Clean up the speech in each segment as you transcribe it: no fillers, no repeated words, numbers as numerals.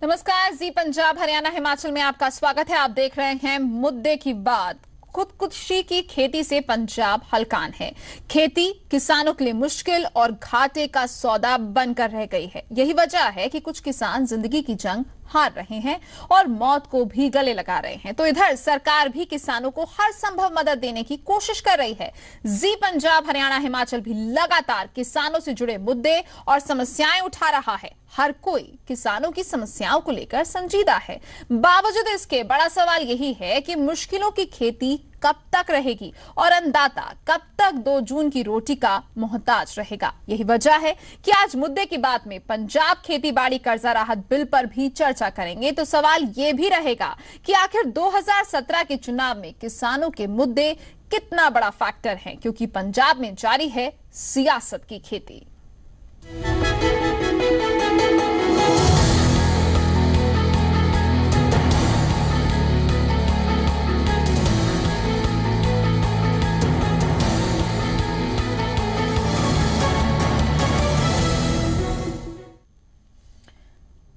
नमस्कार, जी पंजाब हरियाणा हिमाचल में आपका स्वागत है। आप देख रहे हैं मुद्दे की बात। खुदकुशी की खेती से पंजाब हलकान है। खेती किसानों के लिए मुश्किल और घाटे का सौदा बनकर रह गई है। यही वजह है कि कुछ किसान जिंदगी की जंग हार रहे हैं और मौत को भी गले लगा रहे हैं। तो इधर सरकार भी किसानों को हर संभव मदद देने की कोशिश कर रही है। जी पंजाब हरियाणा हिमाचल भी लगातार किसानों से जुड़े मुद्दे और समस्याएं उठा रहा है। हर कोई किसानों की समस्याओं को लेकर संजीदा है। बावजूद इसके बड़ा सवाल यही है कि मुश्किलों की खेती कब तक रहेगी और अन्नदाता कब तक 2 जून की रोटी का मोहताज रहेगा। यही वजह है कि आज मुद्दे की बात में पंजाब खेती बाड़ी कर्जा राहत बिल पर भी चर्चा करेंगे। तो सवाल यह भी रहेगा कि आखिर 2017 के चुनाव में किसानों के मुद्दे कितना बड़ा फैक्टर है, क्योंकि पंजाब में जारी है सियासत की खेती।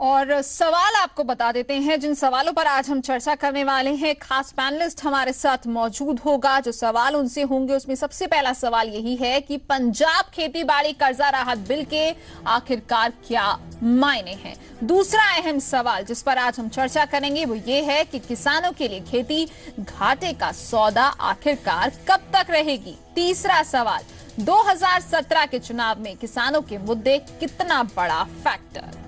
और सवाल आपको बता देते हैं जिन सवालों पर आज हम चर्चा करने वाले हैं। खास पैनलिस्ट हमारे साथ मौजूद होगा। जो सवाल उनसे होंगे उसमें सबसे पहला सवाल यही है कि पंजाब खेती बाड़ी कर्जा राहत बिल के आखिरकार क्या मायने हैं। दूसरा अहम सवाल जिस पर आज हम चर्चा करेंगे वो ये है कि किसानों के लिए खेती घाटे का सौदा आखिरकार कब तक रहेगी। तीसरा सवाल 2017 के चुनाव में किसानों के मुद्दे कितना बड़ा फैक्टर।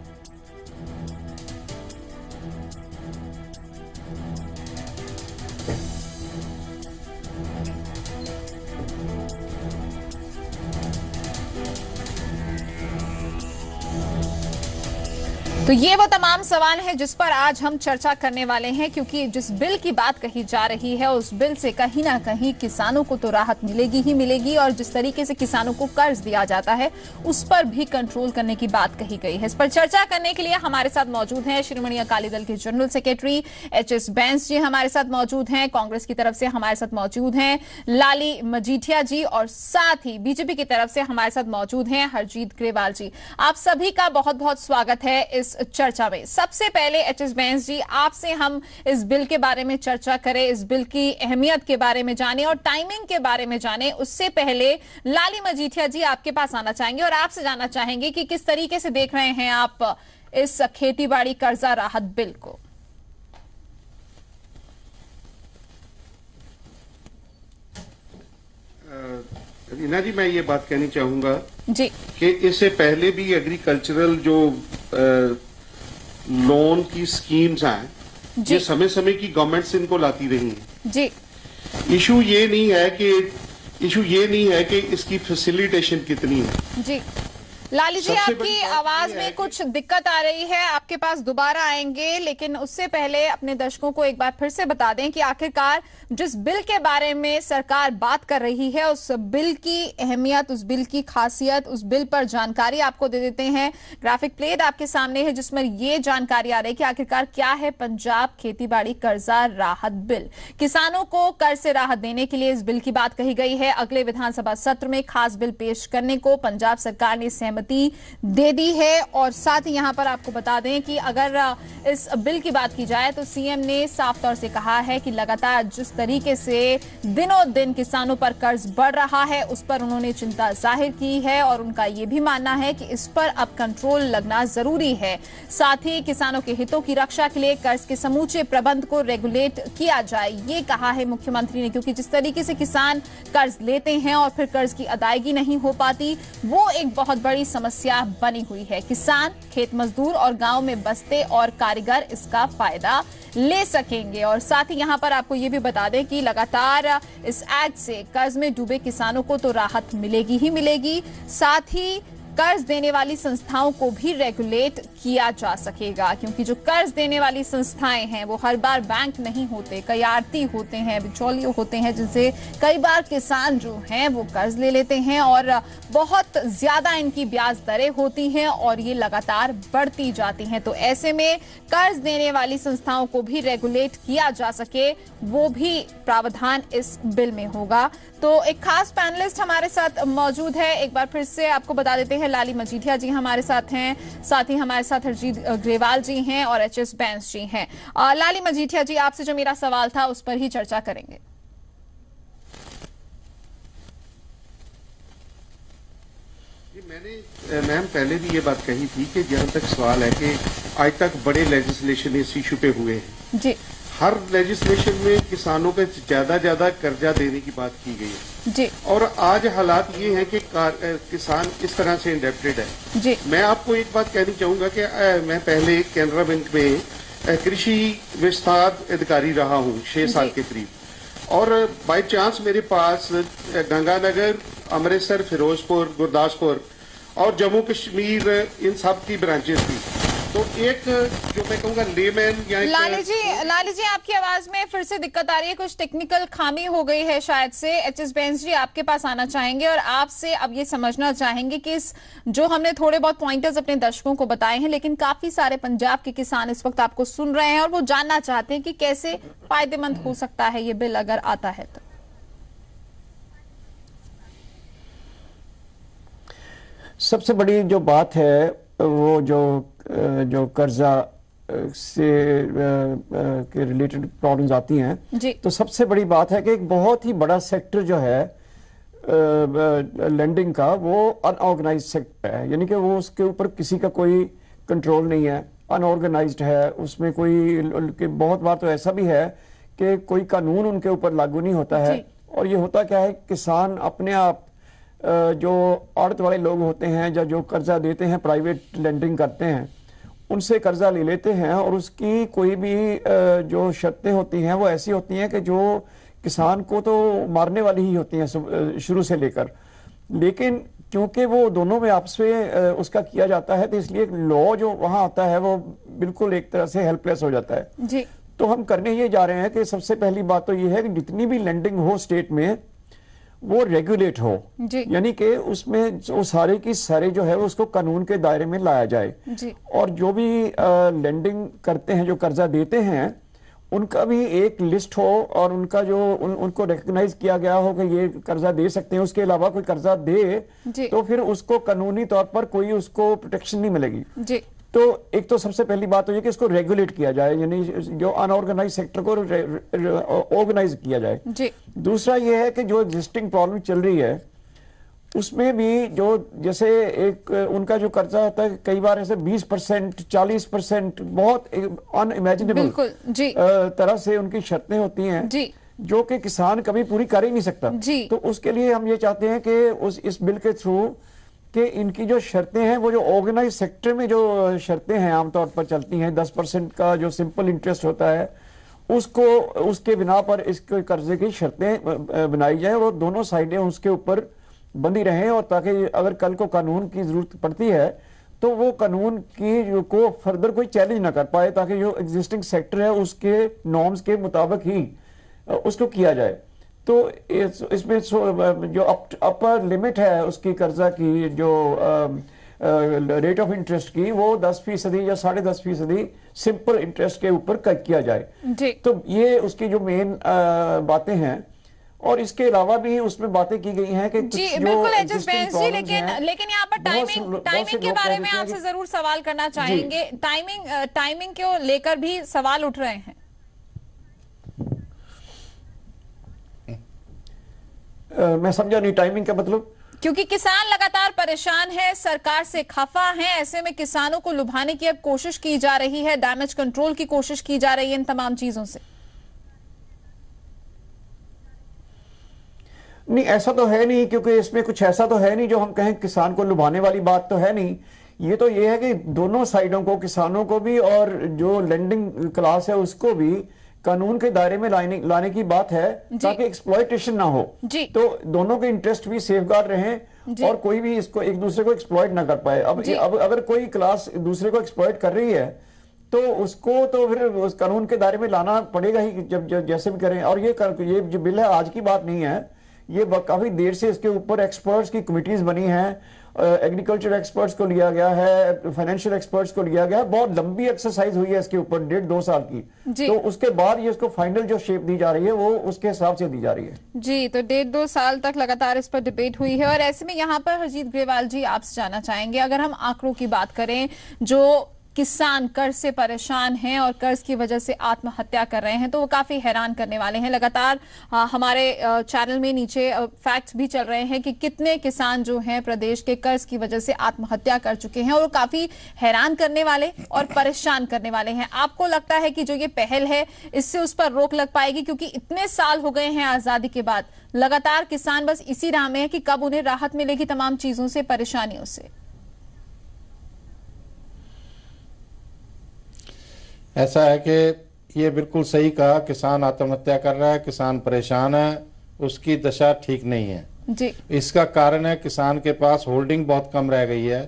तो ये वो तमाम सवाल हैं जिस पर आज हम चर्चा करने वाले हैं, क्योंकि जिस बिल की बात कही जा रही है उस बिल से कहीं ना कहीं किसानों को तो राहत मिलेगी ही मिलेगी, और जिस तरीके से किसानों को कर्ज दिया जाता है उस पर भी कंट्रोल करने की बात कही गई है। इस पर चर्चा करने के लिए हमारे साथ मौजूद हैं श्रोमणी अकाली दल के जनरल सेक्रेटरी एच.एस. बैंस जी हमारे साथ मौजूद हैं। कांग्रेस की तरफ से हमारे साथ मौजूद हैं लाली मजीठिया जी, और साथ ही बीजेपी की तरफ से हमारे साथ मौजूद हैं हरजीत ग्रेवाल जी। आप सभी का बहुत बहुत स्वागत है इस चर्चा में। सबसे पहले एच.एस. बैंस जी, आपसे हम इस बिल के बारे में चर्चा करें, इस बिल की अहमियत के बारे में जाने और टाइमिंग के बारे में जाने। उससे पहले लाली मजीठिया जी आपके पास आना चाहेंगे और आपसे जानना चाहेंगे कि किस तरीके से देख रहे हैं आप इस खेतीबाड़ी कर्जा राहत बिल को। रीना जी, मैं ये बात कहनी चाहूंगा जी कि इससे पहले भी एग्रीकल्चरल जो लोन की स्कीम्स हैं, ये समय समय की गवर्नमेंट्स इनको लाती रही हैं जी। इशू ये नहीं है कि इसकी फैसिलिटेशन कितनी है जी। लाली जी, आपकी आवाज में कुछ दिक्कत आ रही है, आपके पास दोबारा आएंगे, लेकिन उससे पहले अपने दर्शकों को एक बार फिर से बता दें कि आखिरकार जिस बिल के बारे में सरकार बात कर रही है उस बिल की अहमियत, उस बिल की खासियत, उस बिल पर जानकारी आपको दे देते हैं। ग्राफिक प्लेट आपके सामने है जिसमें ये जानकारी आ रही है कि आखिरकार क्या है पंजाब खेतीबाड़ी कर्जा राहत बिल। किसानों को कर्ज से राहत देने के लिए इस बिल की बात कही गई है। अगले विधानसभा सत्र में खास बिल पेश करने को पंजाब सरकार ने सहमति दे दी है। और साथ ही यहां पर आपको बता दें कि अगर इस बिल की बात की जाए तो सीएम ने साफ तौर से कहा है कि लगातार जिस तरीके से दिनों दिन किसानों पर कर्ज बढ़ रहा है उस पर उन्होंने चिंता जाहिर की है, और उनका यह भी मानना है कि इस पर अब कंट्रोल लगना जरूरी है। साथ ही किसानों के हितों की रक्षा के लिए कर्ज के समूचे प्रबंध को रेगुलेट किया जाए, ये कहा है मुख्यमंत्री ने, क्योंकि जिस तरीके से किसान कर्ज लेते हैं और फिर कर्ज की अदायगी नहीं हो पाती, वो एक बहुत बड़ी समस्या बनी हुई है। किसान, खेत मजदूर और गांव में बसते और कारीगर इसका फायदा ले सकेंगे। और साथ ही यहां पर आपको यह भी बता दें कि लगातार इस एक्ट से कर्ज में डूबे किसानों को तो राहत मिलेगी ही मिलेगी, साथ ही कर्ज देने वाली संस्थाओं को भी रेगुलेट किया जा सकेगा, क्योंकि जो कर्ज देने वाली संस्थाएं हैं वो हर बार बैंक नहीं होते, कई आड़ती होते हैं, बिचौलिए होते हैं, जिनसे कई बार किसान जो हैं वो कर्ज ले लेते हैं और बहुत ज्यादा इनकी ब्याज दरें होती हैं और ये लगातार बढ़ती जाती हैं। तो ऐसे में कर्ज देने वाली संस्थाओं को भी रेगुलेट किया जा सके, वो भी प्रावधान इस बिल में होगा। तो एक खास पैनलिस्ट हमारे साथ मौजूद है, एक बार फिर से आपको बता देते हैं। लाली मजीठिया जी हमारे साथ हैं, साथ ही हमारे साथ हरजीत ग्रेवाल जी हैं और एचएस बैंस जी हैं। लाली मजीठिया जी, आपसे जो मेरा सवाल था उस पर ही चर्चा करेंगे। मैंने मैम पहले भी ये बात कही थी कि जहां तक सवाल है कि आज तक बड़े लेजिस्लेशन इस इशू पे हुए हैं जी। हर लेजिस्लेशन में किसानों पे ज्यादा कर्जा देने की बात की गई है जी। और आज हालात ये हैं कि किसान इस तरह से इंडेप्टेड है जी। मैं आपको एक बात कहनी चाहूंगा कि मैं पहले कैनरा बैंक में कृषि विस्तार अधिकारी रहा हूँ 6 साल के करीब, और बाय चांस मेरे पास गंगानगर, अमृतसर, फिरोजपुर, गुरदासपुर और जम्मू कश्मीर इन सब की ब्रांचेस थी। तो एक जो मैं कहूँगा लेमैन या लाली जी आपकी आवाज में फिर से दिक्कत आ रही है, कुछ टेक्निकल खामी हो गई है शायद से। एचएस बैंस जी आपके पास आना चाहेंगे और आपसे अब ये समझना चाहेंगे कि इस जो हमने थोड़े बहुत पॉइंटर्स अपने दर्शकों को बताए हैं, लेकिन काफी सारे पंजाब के किसान इस वक्त आपको सुन रहे हैं और वो जानना चाहते हैं कि कैसे फायदेमंद हो सकता है ये बिल अगर आता है तो। सबसे बड़ी जो बात है वो जो कर्जा से के रिलेटेड प्रॉब्लम्स आती हैं, तो सबसे बड़ी बात है कि एक बहुत ही बड़ा सेक्टर जो है लेंडिंग का वो अनऑर्गेनाइज्ड सेक्टर है, यानी कि वो उसके ऊपर किसी का कोई कंट्रोल नहीं है, अनऑर्गेनाइज्ड है। उसमें कोई बहुत बार तो ऐसा भी है कि कोई कानून उनके ऊपर लागू नहीं होता है। और ये होता क्या है, किसान अपने आप जो आड़त वाले लोग होते हैं या जो कर्जा देते हैं, प्राइवेट लेंडिंग करते हैं, उनसे कर्जा ले लेते हैं और उसकी कोई भी जो शर्तें होती हैं वो ऐसी होती हैं कि जो किसान को तो मारने वाली ही होती हैं शुरू से लेकर। लेकिन क्योंकि वो दोनों में आपस में उसका किया जाता है, तो इसलिए लॉ जो वहां आता है वो बिल्कुल एक तरह से हेल्पलेस हो जाता है जी। तो हम करने ये जा रहे हैं कि सबसे पहली बात तो ये है कि जितनी भी लेंडिंग हो स्टेट में वो रेगुलेट हो, यानी कि उसमें जो सारे की सारे जो है उसको कानून के दायरे में लाया जाए जी। और जो भी लेंडिंग करते हैं, जो कर्जा देते हैं, उनका भी एक लिस्ट हो और उनका जो उनको रिकॉग्नाइज किया गया हो कि ये कर्जा दे सकते हैं। उसके अलावा कोई कर्जा दे तो फिर उसको कानूनी तौर पर कोई उसको प्रोटेक्शन नहीं मिलेगी जी। तो एक तो सबसे पहली बात तो ये कि इसको रेगुलेट किया जाए, यानी जो अनऑर्गेनाइज सेक्टर को ऑर्गेनाइज किया जाए जी। दूसरा ये है कि जो एग्जिस्टिंग प्रॉब्लम चल रही है उसमें भी जो जैसे एक उनका जो कर्जा होता है कई बार ऐसे 20%, 40%, बहुत अनइमेजिनेबल तरह से उनकी शर्तें होती हैं जी, जो कि किसान कभी पूरी कर ही नहीं सकता जी। तो उसके लिए हम ये चाहते हैं कि इस बिल के थ्रू कि इनकी जो शर्तें हैं वो जो ऑर्गेनाइज सेक्टर में जो शर्तें हैं आमतौर पर चलती हैं, 10% का जो सिंपल इंटरेस्ट होता है उसको उसके बिना पर इसके कर्जे की शर्तें बनाई जाए और दोनों साइडें उसके ऊपर बंधी रहें, और ताकि अगर कल को कानून की जरूरत पड़ती है तो वो कानून की को फर्दर कोई चैलेंज ना कर पाए, ताकि जो एग्जिस्टिंग सेक्टर है उसके नॉर्म्स के मुताबिक ही उसको किया जाए। तो इसमें जो अपर लिमिट है उसकी कर्जा की जो रेट ऑफ इंटरेस्ट की वो 10% या 10.5% सिंपल इंटरेस्ट के ऊपर किया जाए जी। तो ये उसकी जो मेन बातें हैं, और इसके अलावा भी उसमें बातें की गई हैं कि जी बिल्कुल एचएस बैंस जी, लेकिन यहाँ पर टाइमिंग के बारे में आपसे जरूर सवाल करना चाहेंगे। टाइमिंग को लेकर भी सवाल उठ रहे हैं। मैं समझा नहीं, टाइमिंग का मतलब? क्योंकि किसान लगातार परेशान है, सरकार से खफा है, ऐसे में किसानों को लुभाने की अब कोशिश की जा रही है, डैमेज कंट्रोल की कोशिश की जा रही है इन तमाम चीजों से। नहीं, ऐसा तो है नहीं, क्योंकि इसमें कुछ ऐसा तो है नहीं जो हम कहें किसान को लुभाने वाली बात तो है नहीं। ये तो ये है कि दोनों साइडों को, किसानों को भी और जो लेंडिंग क्लास है उसको भी कानून के दायरे में लाने की बात है, ताकि एक्सप्लॉयटेशन ना हो तो दोनों के इंटरेस्ट भी सेफगार्ड रहें और कोई भी इसको एक दूसरे को एक्सप्लॉयट ना कर पाए। अब अगर कोई क्लास दूसरे को एक्सप्लॉयट कर रही है तो उसको तो फिर उस कानून के दायरे में लाना पड़ेगा ही, जब जैसे भी करें। और ये जो बिल है आज की बात नहीं है, ये काफी देर से इसके ऊपर एक्सपर्ट्स की कमिटीज बनी हैं एग्रीकल्चर एक्सपर्ट्स को लिया गया है, फाइनेंशियल एक्सपर्ट्स को लिया गया है, बहुत लंबी एक्सरसाइज हुई है इसके ऊपर 1.5-2 साल की। तो उसके बाद ये इसको फाइनल जो शेप दी जा रही है वो उसके हिसाब से दी जा रही है। जी, तो 1.5-2 साल तक लगातार इस पर डिबेट हुई है। और ऐसे में यहाँ पर हरजीत ग्रेवाल जी आपसे जानना चाहेंगे, अगर हम आंकड़ों की बात करें, जो किसान कर्ज से परेशान हैं और कर्ज की वजह से आत्महत्या कर रहे हैं, तो वो काफी हैरान करने वाले हैं। लगातार हमारे चैनल में नीचे फैक्ट्स भी चल रहे हैं कि कितने किसान जो हैं प्रदेश के कर्ज की वजह से आत्महत्या कर चुके हैं, और वो काफी हैरान करने वाले और परेशान करने वाले हैं। आपको लगता है कि जो ये पहल है इससे उस पर रोक लग पाएगी? क्योंकि इतने साल हो गए हैं आजादी के बाद, लगातार किसान बस इसी राह में है कि कब उन्हें राहत मिलेगी तमाम चीजों से, परेशानियों से। ऐसा है कि ये बिल्कुल सही कहा, किसान आत्महत्या कर रहा है, किसान परेशान है, उसकी दशा ठीक नहीं है जी। इसका कारण है किसान के पास होल्डिंग बहुत कम रह गई है,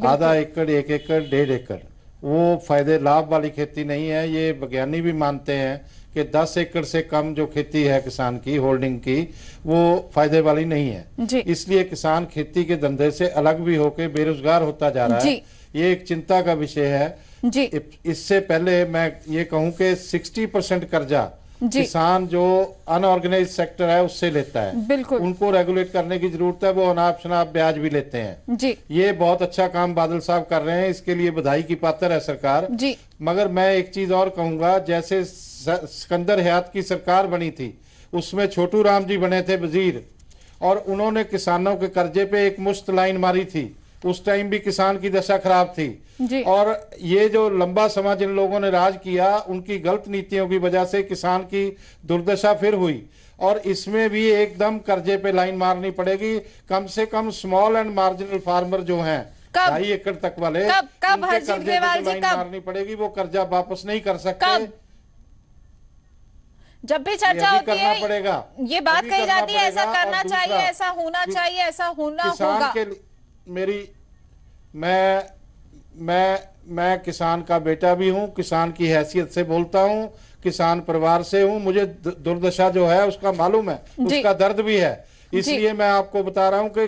आधा एकड़, 1 एकड़, 1.5 एकड़। वो फायदे लाभ वाली खेती नहीं है। ये विज्ञानी भी मानते हैं कि 10 एकड़ से कम जो खेती है किसान की होल्डिंग की, वो फायदे वाली नहीं है। इसलिए किसान खेती के धंधे से अलग भी होकर बेरोजगार होता जा रहा है। ये एक चिंता का विषय है जी। इससे पहले मैं ये कहूं कि 60% कर्जा किसान जो अनऑर्गेनाइज सेक्टर है उससे लेता है, बिल्कुल उनको रेगुलेट करने की जरूरत है। वो अनाप शनाप ब्याज भी लेते हैं जी। ये बहुत अच्छा काम बादल साहब कर रहे हैं, इसके लिए बधाई की पात्र है सरकार जी। मगर मैं एक चीज और कहूंगा, जैसे सिकंदर हयात की सरकार बनी थी, उसमें छोटू राम जी बने थे वजीर, और उन्होंने किसानों के कर्जे पे एक मुश्त लाइन मारी थी। उस टाइम भी किसान की दशा खराब थी जी। और ये जो लंबा समय जिन लोगों ने राज किया, उनकी गलत नीतियों की वजह से किसान की दुर्दशा फिर हुई। और इसमें भी एकदम कर्जे पे लाइन मारनी पड़ेगी। कम से कम स्मॉल एंड मार्जिनल फार्मर जो हैं 2.5 एकड़ तक वाले, कब हरजीत ग्रेवाल जी मारनी पड़ेगी। वो कर्जा वापस नहीं कर सकते। जब भी चर्चा होती है पड़ेगा, ये बात कही जाती है ऐसा करना चाहिए, ऐसा होना चाहिए, ऐसा होना होगा। मैं किसान का बेटा भी हूं, किसान की हैसियत से बोलता हूं, किसान परिवार से हूं। मुझे दुर्दशा जो है उसका मालूम है, उसका दर्द भी है। इसलिए मैं आपको बता रहा हूं कि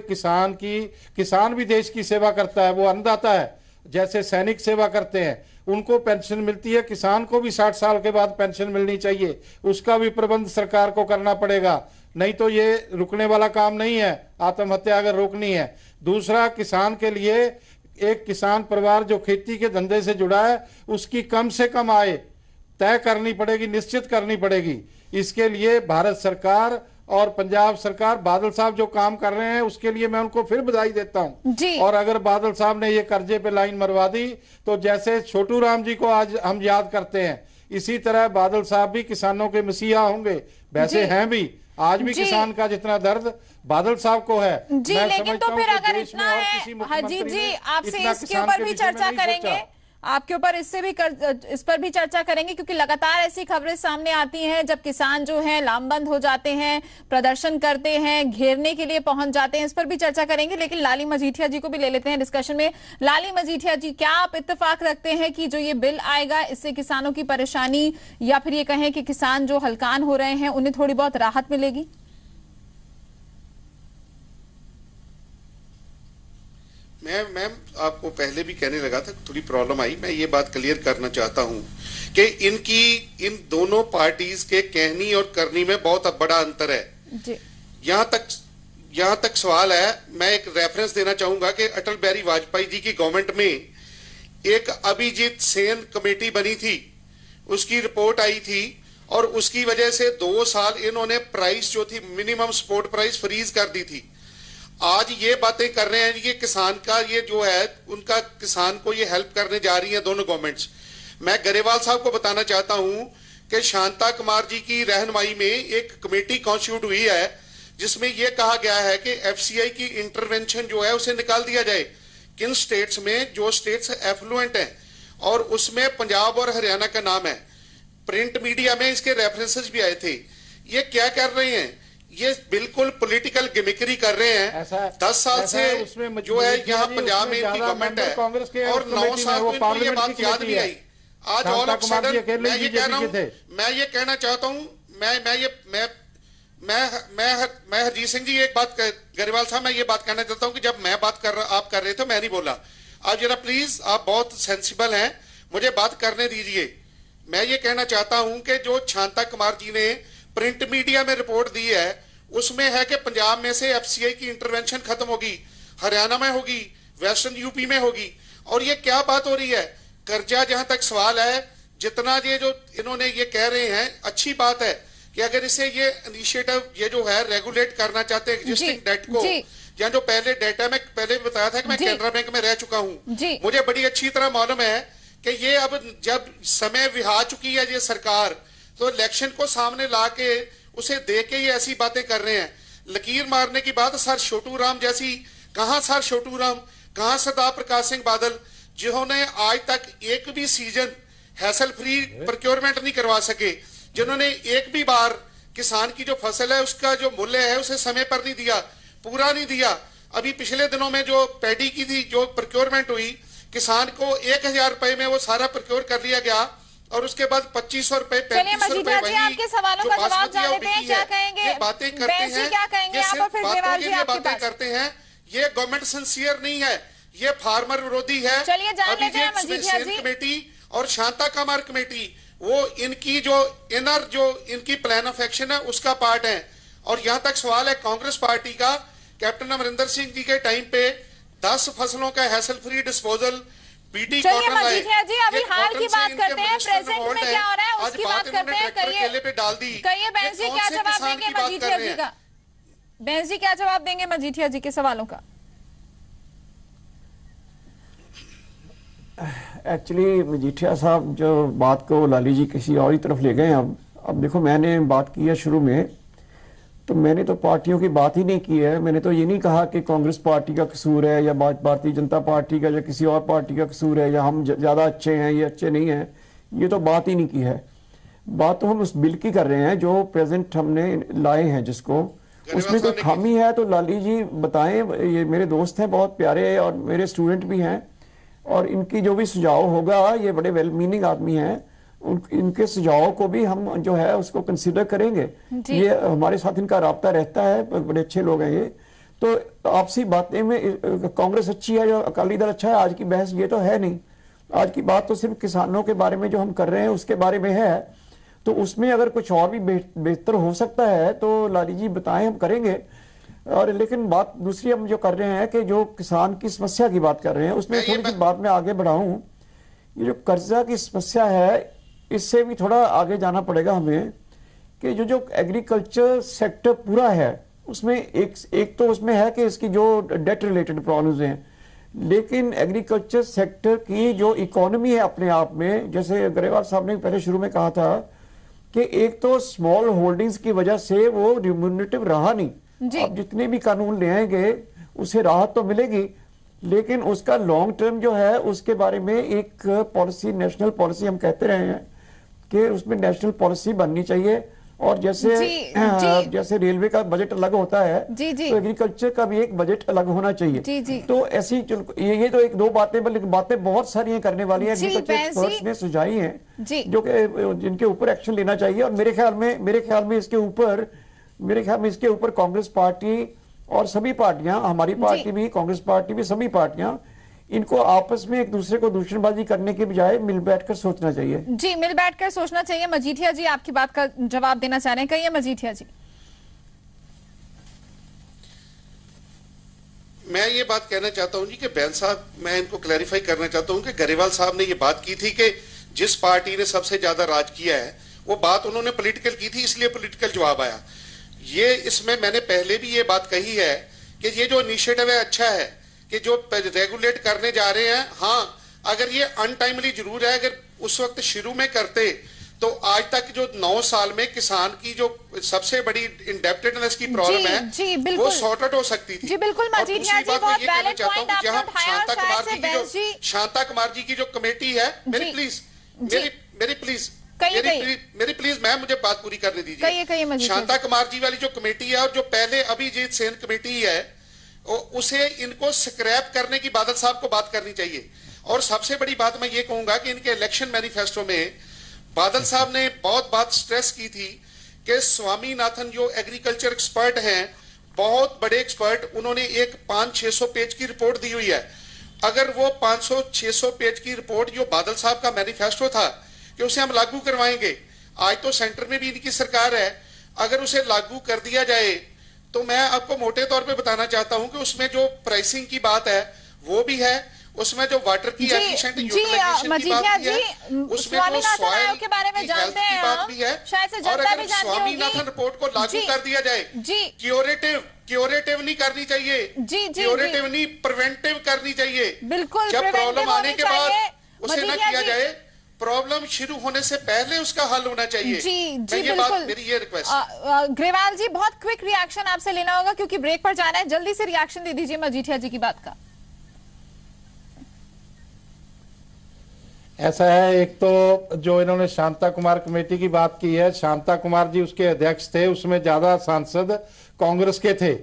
किसान भी देश की सेवा करता है। वो अन्नदाता है, जैसे सैनिक सेवा करते हैं, उनको पेंशन मिलती है। किसान को भी 60 साल के बाद पेंशन मिलनी चाहिए। उसका भी प्रबंध सरकार को करना पड़ेगा, नहीं तो ये रुकने वाला काम नहीं है। आत्महत्या अगर रोकनी है। दूसरा, किसान के लिए, एक किसान परिवार जो खेती के धंधे से जुड़ा है, उसकी कम से कम आय तय करनी पड़ेगी, निश्चित करनी पड़ेगी। इसके लिए भारत सरकार और पंजाब सरकार, बादल साहब जो काम कर रहे हैं उसके लिए मैं उनको फिर बधाई देता हूं। और अगर बादल साहब ने ये कर्जे पे लाइन मरवा दी, तो जैसे छोटू राम जी को आज हम याद करते हैं, इसी तरह बादल साहब भी किसानों के मसीहा होंगे। वैसे हैं भी, आज भी किसान का जितना दर्द बादल साहब को है जी। लेकिन तो फिर अगर इतना है हरजीत जी, आपसे इसके ऊपर भी चर्चा करेंगे, आपके ऊपर इस पर भी चर्चा करेंगे, क्योंकि लगातार ऐसी खबरें सामने आती हैं जब किसान जो हैं लामबंद हो जाते हैं, प्रदर्शन करते हैं, घेरने के लिए पहुंच जाते हैं। इस पर भी चर्चा करेंगे, लेकिन लाली मजीठिया जी को भी ले लेते हैं डिस्कशन में। लाली मजीठिया जी, क्या आप इत्तेफाक रखते हैं कि जो ये बिल आएगा इससे किसानों की परेशानी, या फिर ये कहें कि किसान जो हलकान हो रहे हैं उन्हें थोड़ी बहुत राहत मिलेगी? मैं आपको पहले भी कहने लगा था, थोड़ी प्रॉब्लम आई। मैं ये बात क्लियर करना चाहता हूं कि इन दोनों पार्टीज के कहनी और करनी में बहुत बड़ा अंतर है जी। यहां तक सवाल है, मैं एक रेफरेंस देना चाहूंगा कि अटल बिहारी वाजपेयी जी की गवर्नमेंट में एक अभिजीत सेन कमेटी बनी थी, उसकी रिपोर्ट आई थी, और उसकी वजह से 2 साल इन्होंने प्राइस जो थी मिनिमम सपोर्ट प्राइस फ्रीज कर दी थी। आज ये बातें कर रहे हैं, ये किसान का ये जो है उनका, किसान को ये हेल्प करने जा रही है दोनों गवर्नमेंट्स। मैं गरेवाल साहब को बताना चाहता हूं कि शांता कुमार जी की रहनुमाई में एक कमेटी कॉन्स्टिट्यूट हुई है, जिसमें यह कहा गया है कि एफसीआई की इंटरवेंशन जो है उसे निकाल दिया जाए। किन स्टेट्स में, जो स्टेट्स एफ्लुएंट हैं, और उसमें पंजाब और हरियाणा का नाम है। प्रिंट मीडिया में इसके रेफरेंसेस भी आए थे। ये क्या कर रहे हैं? ये बिल्कुल पॉलिटिकल गिमिकरी कर रहे हैं। 10 साल से जो है यहाँ पंजाब में इनकी गवर्नमेंट है, और 9 साल में इनको ये बात याद नहीं आई। आज ऑल ऑफ सडन मैं ये कहना चाहता हूँ, मैं हरजीत सिंह जी एक बात गरेवाल साहब, मैं ये बात कहना चाहता हूं कि जब मैं बात आप कर रहे थे, मैं नहीं बोला। आप जरा प्लीज, आप बहुत सेंसिबल हैं, मुझे बात करने दीजिए। मैं ये कहना चाहता हूं कि जो शांता कुमार जी ने प्रिंट मीडिया में रिपोर्ट दी है, उसमें है कि पंजाब में से एफसीआई की इंटरवेंशन खत्म होगी, हरियाणा में होगी, वेस्टर्न यूपी में होगी। और ये क्या बात हो रही है? कर्जा, जहां तक सवाल है, जितना ये जो इन्होंने ये कह रहे हैं, अच्छी बात है कि अगर इसे ये इनिशिएटिव ये जो है रेगुलेट करना चाहते हैं एग्जिस्टिंग डेट को, या जो पहले डेटा में पहले भी बताया था कि मैं कैनरा बैंक में रह चुका हूं, मुझे बड़ी अच्छी तरह मालूम है कि ये अब जब समय विहा चुकी है ये सरकार, तो इलेक्शन को सामने ला के उसे दे के ये ऐसी बातें कर रहे हैं। लकीर मारने की बात, सर छोटू राम जैसी, कहां सर छोटू राम, कहां सरदार प्रकाश सिंह बादल, जिन्होंने आज तक एक भी सीजन हैसल फ्री प्रोक्योरमेंट नहीं करवा सके, जिन्होंने एक भी बार किसान की जो फसल है उसका जो मूल्य है उसे समय पर नहीं दिया, पूरा नहीं दिया। अभी पिछले दिनों में जो पैडी की थी जो प्रोक्योरमेंट हुई, किसान को 1000 रुपए में वो सारा प्रोक्योर कर लिया गया, और उसके बाद 2500 रुपए, 3500 रुपए वही आपके सवालों का जवाब जान लेते हैं। क्या कहेंगे? ये बातें करते हैं, ये सिर्फ बातों के लिए बातें करते हैं। ये गवर्नमेंट सिंसियर नहीं है, ये फार्मर विरोधी है। चलिए जान लेते हैं मजीठिया जी। कमेटी और शांता कुमार कमेटी, वो इनकी जो इनर जो इनकी प्लान ऑफ एक्शन है उसका पार्ट है। और यहां तक सवाल है कांग्रेस पार्टी का, कैप्टन अमरिंदर सिंह जी के टाइम पे 10 फसलों का hassle free disposal, BT cotton लाए। जी अभी हाल की बात करते हैं, प्रेजेंट में क्या हो रहा है उसकी बात करते हैं। केले पे डाल दी। कहिए बहन जी, क्या जवाब देंगे मजीठिया जी का? बहन जी क्या जवाब देंगे मजीठिया जी के सवालों का? एक्चुअली मजीठिया साहब जो बात को लाली जी किसी और ही तरफ ले गए। अब देखो, मैंने बात की है शुरू में, तो मैंने तो पार्टियों की बात ही नहीं की है। मैंने तो ये नहीं कहा कि कांग्रेस पार्टी का कसूर है या भारतीय जनता पार्टी का या किसी और पार्टी का कसूर है, या हम ज़्यादा अच्छे हैं ये अच्छे नहीं हैं, ये तो बात ही नहीं की है। बात तो हम उस बिल की कर रहे हैं जो प्रेजेंट हमने लाए हैं, जिसको उसमें कोई खामी है तो लाली जी बताएं। ये मेरे दोस्त हैं, बहुत प्यारे, और मेरे स्टूडेंट भी हैं, और इनकी जो भी सुझाव होगा, ये बड़े वेल मीनिंग आदमी हैं, इनके सुझाव को भी हम जो है उसको कंसीडर करेंगे। ये हमारे साथ इनका राब्ता रहता है, बड़े अच्छे लोग हैं ये। तो आपसी बातें में कांग्रेस अच्छी है या अकाली दल अच्छा है, आज की बहस ये तो है नहीं। आज की बात तो सिर्फ किसानों के बारे में जो हम कर रहे हैं उसके बारे में है। तो उसमें अगर कुछ और भी बेहतर हो सकता है तो लाली जी बताएं, हम करेंगे। और लेकिन बात दूसरी हम जो कर रहे हैं कि जो किसान की समस्या की बात कर रहे हैं, उसमें थोड़ी सी बात में आगे बढ़ाऊं। ये जो कर्जा की समस्या है, इससे भी थोड़ा आगे जाना पड़ेगा हमें कि जो एग्रीकल्चर सेक्टर पूरा है उसमें एक तो उसमें है कि इसकी जो डेट रिलेटेड प्रॉब्लम्स हैं, लेकिन एग्रीकल्चर सेक्टर की जो इकोनॉमी है अपने आप में, जैसे गरेवाल साहब ने पहले शुरू में कहा था कि एक तो स्मॉल होल्डिंग्स की वजह से वो रिम्यूनरेटिव रहा नहीं। अब जितने भी कानून ले आएंगे उससे राहत तो मिलेगी, लेकिन उसका लॉन्ग टर्म जो है उसके बारे में एक पॉलिसी, नेशनल पॉलिसी हम कहते रहे हैं कि उसमें नेशनल पॉलिसी बननी चाहिए। और जैसे जैसे रेलवे का बजट अलग होता है, तो एग्रीकल्चर का भी एक बजट अलग होना चाहिए। तो ऐसी ये तो एक दो बातें, बल्कि बातें बहुत सारी हैं करने वाली हैं, एग्रीकल्चर एक्सपर्ट्स ने सुझाई हैं जो कि जिनके ऊपर एक्शन लेना चाहिए। और मेरे ख्याल में इसके ऊपर कांग्रेस पार्टी और सभी पार्टियां, हमारी पार्टी भी, कांग्रेस पार्टी भी, सभी पार्टियां, इनको आपस में एक दूसरे को दूषणबाजी करने के बजाय मिल बैठकर सोचना चाहिए। जी, मिल बैठकर सोचना चाहिए। मजीठिया जी आपकी बात का जवाब देना चाह रहे हैं, कहिए मजीठिया जी। मैं ये बात कहना चाहता हूं जी कि बैन साहब, मैं इनको क्लैरिफाई करना चाहता हूं कि गरेवाल साहब ने ये बात की थी कि जिस पार्टी ने सबसे ज्यादा राज किया है, वो बात उन्होंने पॉलिटिकल की थी, इसलिए पॉलिटिकल जवाब आया। ये इसमें मैंने पहले भी ये बात कही है कि ये जो इनिशिएटिव है अच्छा है कि जो रेगुलेट करने जा रहे हैं। हाँ, अगर ये अनटाइमली जरूर है, अगर उस वक्त शुरू में करते तो आज तक जो 9 साल में किसान की जो सबसे बड़ी इंडेप्टेडनेस की प्रॉब्लम है वो सॉर्ट आउट हो सकती थी। जी बिल्कुल मजीठिया जी, बहुत वैलिड पॉइंट आपने उठाया। शांता कुमार जी की जो कमेटी है, मेरी प्लीज मैम मुझे बात पूरी करने दीजिए। शांता कुमार जी वाली जो कमेटी है और जो पहले अभिजीत सेन कमेटी है, उसे इनको स्क्रैप करने की बादल साहब को बात करनी चाहिए। और सबसे बड़ी बात मैं ये कहूंगा कि इनके इलेक्शन मैनिफेस्टो में बादल साहब ने बहुत बात स्ट्रेस की थी कि स्वामीनाथन जो एग्रीकल्चर एक्सपर्ट हैं, बहुत बड़े एक्सपर्ट, उन्होंने एक 500-600 पेज की रिपोर्ट दी हुई है। अगर वो 500-600 पेज की रिपोर्ट जो बादल साहब का मैनिफेस्टो था कि उसे हम लागू करवाएंगे, आज तो सेंटर में भी इनकी सरकार है, अगर उसे लागू कर दिया जाए तो मैं आपको मोटे तौर पे बताना चाहता हूं कि उसमें जो प्राइसिंग की बात है वो भी है, उसमें जो वाटर की एफिशिएंट यूटिलाइजेशन की बात भी है, उसमें जो सॉइल के बारे में जानते हैं की बात भी है। और अगर स्वामीनाथन रिपोर्ट को लागू कर दिया जाए, क्योरेटिव नहीं करनी चाहिए, क्योरेटिव नहीं प्रिवेंटिव करनी चाहिए। बिल्कुल, जब प्रॉब्लम आने के बाद उसे न किया जाए, प्रॉब्लम शुरू होने से पहले उसका हल होना चाहिए। जी बात मेरी ये रिक्वेस्ट। ग्रेवाल जी, बहुत क्विक रिएक्शन आपसे लेना होगा क्योंकि ब्रेक पर जाना है, जल्दी से रिएक्शन दे दीजिए मजीठिया जी की बात का। ऐसा है, एक तो जो इन्होंने शांता कुमार कमेटी की बात की है, शांता कुमार जी उसके अध्यक्ष थे, उसमें ज्यादा सांसद कांग्रेस के थे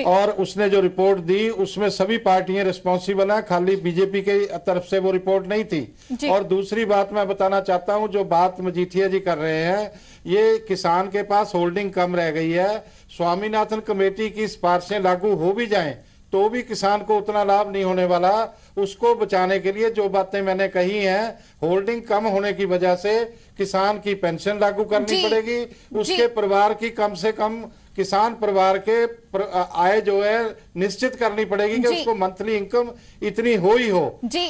और उसने जो रिपोर्ट दी उसमें सभी पार्टियां रिस्पॉन्सिबल हैं, खाली बीजेपी की तरफ से वो रिपोर्ट नहीं थी। और दूसरी बात मैं बताना चाहता हूं, जो बात मजीठिया जी कर रहे हैं, ये किसान के पास होल्डिंग कम रह गई है। स्वामीनाथन कमेटी की सिफारिशें लागू हो भी जाएं तो भी किसान को उतना लाभ नहीं होने वाला। उसको बचाने के लिए जो बातें मैंने कही हैं, होल्डिंग कम होने की वजह से किसान की पेंशन लागू करनी पड़ेगी, उसके परिवार की कम से कम किसान परिवार के आय जो है निश्चित करनी पड़ेगी कि उसको मंथली इनकम इतनी हो ही हो,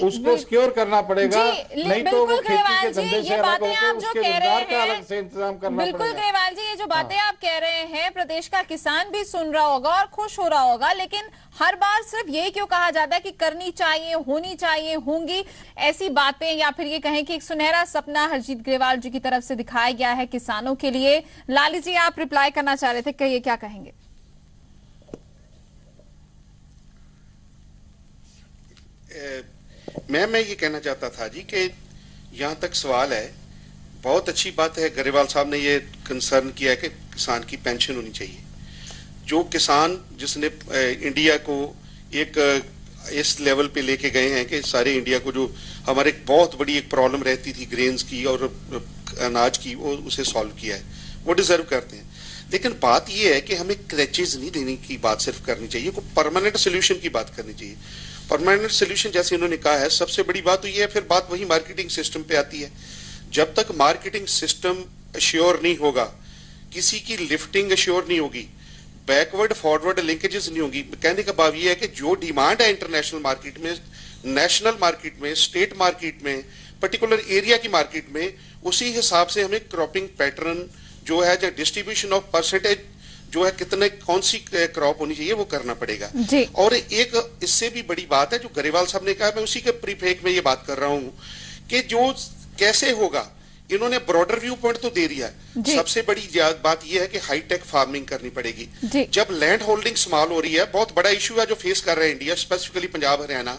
उसको सिक्योर करना पड़ेगा, नहीं तो वो खेती के धंधे से अलग होकर उसके रोजगार का अलग से इंतजाम करना पड़ेगा। बिल्कुल ग्रेवाल जी, ये जो बातें आप कह रहे हैं प्रदेश का किसान भी सुन रहा होगा और खुश हो रहा होगा, लेकिन हर बार सिर्फ यही क्यों कहा जाता है कि करनी चाहिए, होनी चाहिए, होंगी, ऐसी बातें, या फिर ये कहें कि एक सुनहरा सपना हरजीत ग्रेवाल जी की तरफ से दिखाया गया है किसानों के लिए। लाली जी, आप रिप्लाई करना चाह रहे थे, कहिए क्या कहेंगे? मैं ये कहना चाहता था जी कि यहां तक सवाल है, बहुत अच्छी बात है ग्रेवाल साहब ने ये कंसर्न किया है कि किसान की पेंशन होनी चाहिए। जो किसान जिसने इंडिया को एक इस लेवल पे लेके गए हैं कि सारे इंडिया को, जो हमारे बहुत बड़ी एक प्रॉब्लम रहती थी ग्रेन्स की और अनाज की, वो उसे सॉल्व किया है, वो डिजर्व करते हैं। लेकिन बात यह है कि हमें क्रैचेज नहीं देने की बात सिर्फ करनी चाहिए, कोई परमानेंट सोल्यूशन की बात करनी चाहिए। परमानेंट सोल्यूशन जैसे इन्होंने कहा है, सबसे बड़ी बात तो यह है, फिर बात वही मार्केटिंग सिस्टम पे आती है। जब तक मार्केटिंग सिस्टम अश्योर नहीं होगा, किसी की लिफ्टिंग अश्योर नहीं होगी, बैकवर्ड फॉरवर्ड लिंकेजेस नहीं होगी। कहने का भाव ये है कि जो डिमांड है इंटरनेशनल मार्केट में, नेशनल मार्केट में, स्टेट मार्केट में, पर्टिकुलर एरिया की मार्केट में, उसी हिसाब से हमें क्रॉपिंग पैटर्न जो है, जो डिस्ट्रीब्यूशन ऑफ परसेंटेज जो है, कितने कौन सी क्रॉप होनी चाहिए, वो करना पड़ेगा। और एक इससे भी बड़ी बात है जो ग्रेवाल साहब ने कहा, मैं उसी के प्रीफेक में ये बात कर रहा हूं कि जो कैसे होगा, इन्होंने ब्रॉडर व्यू पॉइंट तो दे दिया है। सबसे बड़ी बात यह है कि हाईटेक फार्मिंग करनी पड़ेगी। जब लैंड होल्डिंग स्मॉल हो रही है, बहुत बड़ा इश्यू है जो फेस कर रहा है इंडिया, स्पेसिफिकली पंजाब हरियाणा,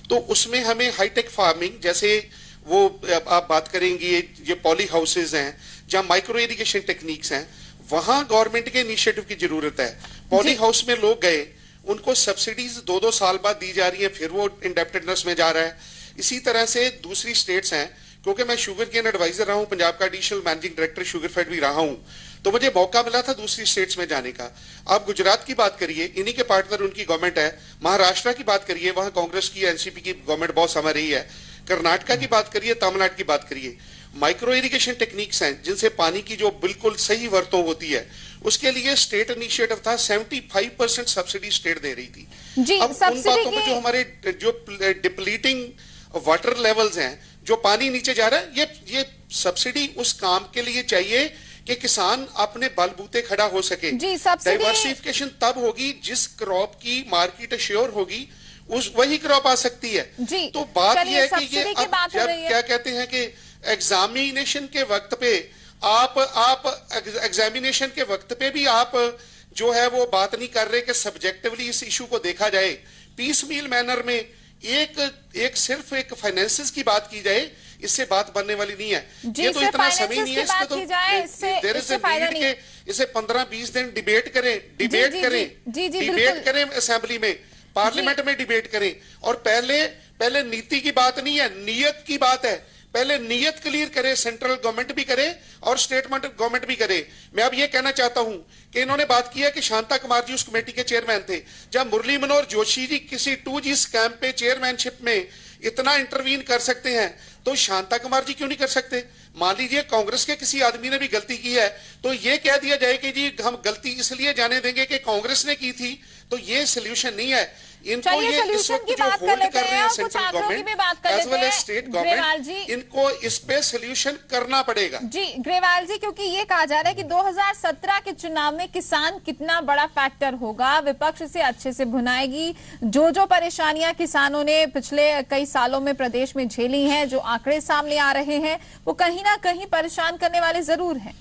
तो उसमें हमें हाईटेक फार्मिंग, जैसे वो आप बात करेंगे ये पॉली हाउसेज हैं, जहां माइक्रो इरिगेशन टेक्निक्स हैं, वहां गवर्नमेंट के इनिशिएटिव की जरूरत है। पॉली हाउस में लोग गए, उनको सब्सिडीज 2-2 साल बाद दी जा रही है, फिर वो इंडेप्टेडनेस में जा रहा है। इसी तरह से दूसरी स्टेट्स हैं, क्योंकि मैं शुगर केन एडवाइजर रहा हूं, पंजाब का additional managing director sugar fed भी रहा हूं, तो मुझे मौका मिला था दूसरी स्टेट्स में जाने का। आप गुजरात की बात करिए, इन्हीं के पार्टनर उनकी गवर्नमेंट है। महाराष्ट्र की बात करिए, वहां कांग्रेस की, एनसीपी की गवर्नमेंट बहुत समय रही है। कर्नाटका की बात करिए, तमिलनाडु की बात करिए, माइक्रो इरिगेशन टेक्निक्स हैं जिनसे पानी की जो बिल्कुल सही वर्तों होती है, उसके लिए स्टेट इनिशिएटिव था, 75% सब्सिडी स्टेट दे रही थी। अब उन बातों पर जो हमारे जो डिप्लीटिंग वाटर लेवल्स हैं, जो पानी नीचे जा रहा है, ये सब्सिडी उस काम के लिए चाहिए कि किसान अपने बलबूते खड़ा हो सके। डाइवर्सिफिकेशन तब होगी जिस क्रॉप की मार्केट अश्योर होगी, उस वही क्रॉप आ सकती है। तो बात यह है कि ये अब जब क्या कहते हैं कि एग्जामिनेशन के वक्त पे आप एग्जामिनेशन के वक्त पे भी आप जो है वो बात नहीं कर रहे कि सब्जेक्टिवली इस इशू को देखा जाए, पीस मील मैनर में एक सिर्फ एक फाइनेंसेस की बात की जाए, इससे बात बनने वाली नहीं है। ये तो इतना समय नहीं है, इसमें तो देयर इज अ नीड के इसे 15-20 दिन डिबेट करें असेंबली में, पार्लियामेंट में डिबेट करें। और पहले नीति की बात नहीं है, नियत की बात है। पहले नीयत क्लियर करे, सेंट्रल गवर्नमेंट भी करे और स्टेट गवर्नमेंट भी करे। मैं अब ये कहना चाहता हूं कि इन्होंने बात की है कि शांता कुमार जी उस कमेटी के चेयरमैन थे। जब मुरली मनोहर जोशी जी किसी 2G स्कैम पे चेयरमैनशिप में इतना इंटरवीन कर सकते हैं तो शांता कुमार जी क्यों नहीं कर सकते? मान लीजिए कांग्रेस के किसी आदमी ने भी गलती की है तो ये कह दिया जाए कि जी हम गलती इसलिए जाने देंगे कि कांग्रेस ने की थी, तो ये सोल्यूशन नहीं है। इनको ये इस वक्त जो होल्ड कर रहे हैं central government as well as state government, इनको इस पे सोल्यूशन करना पड़ेगा। जी ग्रेवाल जी, क्योंकि ये कहा जा रहा है कि 2017 के चुनाव में किसान कितना बड़ा फैक्टर होगा, विपक्ष इसे अच्छे से भुनाएगी। जो परेशानियां किसानों ने पिछले कई सालों में प्रदेश में झेली हैं, जो आंकड़े सामने आ रहे हैं, वो कहीं ना कहीं परेशान करने वाले जरूर हैं।